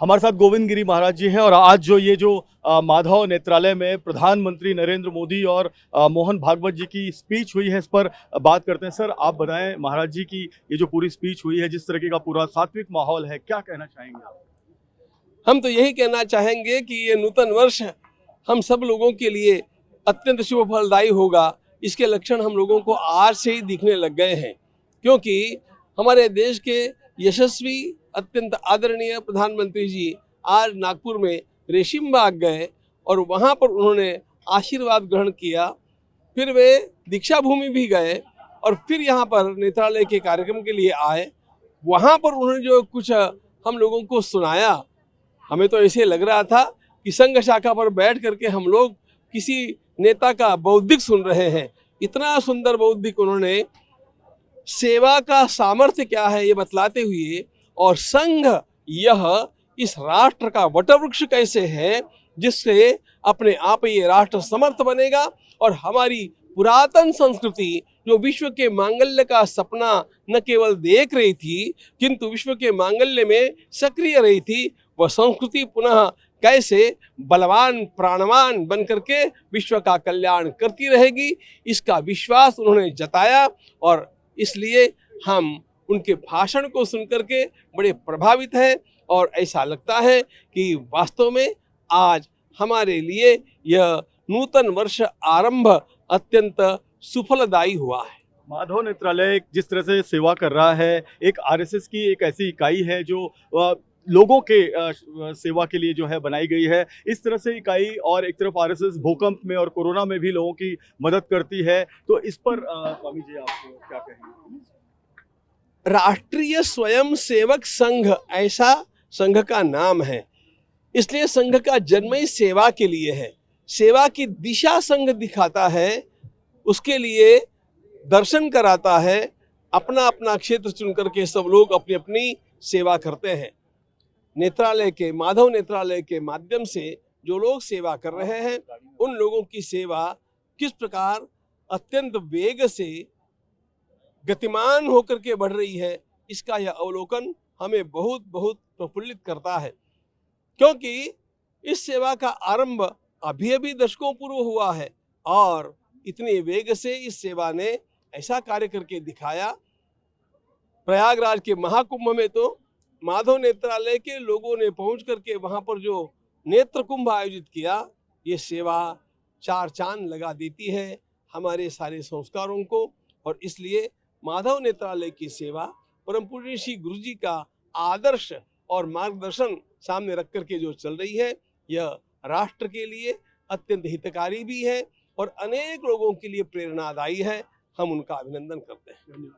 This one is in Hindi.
हमारे साथ गोविंद गिरी महाराज जी हैं और आज जो माधव नेत्रालय में प्रधानमंत्री नरेंद्र मोदी और मोहन भागवत जी की स्पीच हुई है, इस पर बात करते हैं। सर, आप बताएं महाराज जी की ये जो पूरी स्पीच हुई है, जिस तरीके का पूरा सात्विक माहौल है, क्या कहना चाहेंगे आप? हम तो यही कहना चाहेंगे कि ये नूतन वर्ष हम सब लोगों के लिए अत्यंत शुभ फलदायी होगा। इसके लक्षण हम लोगों को आज से ही दिखने लग गए हैं, क्योंकि हमारे देश के यशस्वी अत्यंत आदरणीय प्रधानमंत्री जी आज नागपुर में रेशिम बाग गए और वहाँ पर उन्होंने आशीर्वाद ग्रहण किया। फिर वे दीक्षा भूमि भी गए और फिर यहाँ पर नेत्रालय के कार्यक्रम के लिए आए। वहाँ पर उन्होंने जो कुछ हम लोगों को सुनाया, हमें तो ऐसे लग रहा था कि संघ शाखा पर बैठ करके हम लोग किसी नेता का बौद्धिक सुन रहे हैं। इतना सुंदर बौद्धिक उन्होंने सेवा का सामर्थ्य क्या है ये बतलाते हुए, और संघ यह इस राष्ट्र का वटवृक्ष कैसे है जिससे अपने आप ये राष्ट्र समर्थ बनेगा और हमारी पुरातन संस्कृति जो विश्व के मांगल्य का सपना न केवल देख रही थी किंतु विश्व के मांगल्य में सक्रिय रही थी, वह संस्कृति पुनः कैसे बलवान प्राणवान बन करके विश्व का कल्याण करती रहेगी, इसका विश्वास उन्होंने जताया। और इसलिए हम उनके भाषण को सुनकर के बड़े प्रभावित हैं और ऐसा लगता है कि वास्तव में आज हमारे लिए यह नूतन वर्ष आरंभ अत्यंत सुफलदायी हुआ है। माधव नेत्रालय जिस तरह से सेवा कर रहा है, एक आरएसएस की एक ऐसी इकाई है जो लोगों के सेवा के लिए जो है बनाई गई है। इस तरह से इकाई, और एक तरफ आरएसएस भूकंप में और कोरोना में भी लोगों की मदद करती है, तो इस पर स्वामी जी आप क्या कहेंगे? राष्ट्रीय स्वयं सेवक संघ ऐसा संघ का नाम है, इसलिए संघ का जन्म ही सेवा के लिए है। सेवा की दिशा संघ दिखाता है, उसके लिए दर्शन कराता है। अपना अपना क्षेत्र चुन करके सब लोग अपनी अपनी सेवा करते हैं। नेत्रालय के माधव नेत्रालय के माध्यम से जो लोग सेवा कर रहे हैं उन लोगों की सेवा किस प्रकार अत्यंत वेग से गतिमान होकर के बढ़ रही है, इसका यह अवलोकन हमें बहुत बहुत प्रफुल्लित करता है, क्योंकि इस सेवा का आरंभ अभी अभी दशकों पूर्व हुआ है और इतने वेग से इस सेवा ने ऐसा कार्य करके दिखाया। प्रयागराज के महाकुंभ में तो माधव नेत्रालय के लोगों ने पहुंच करके वहां पर जो नेत्र कुंभ आयोजित किया, ये सेवा चार चांद लगा देती है हमारे सारे संस्कारों को। और इसलिए माधव नेत्रालय की सेवा परम पूज्य श्री गुरु जी का आदर्श और मार्गदर्शन सामने रख करके जो चल रही है, यह राष्ट्र के लिए अत्यंत हितकारी भी है और अनेक लोगों के लिए प्रेरणादायी है। हम उनका अभिनंदन करते हैं।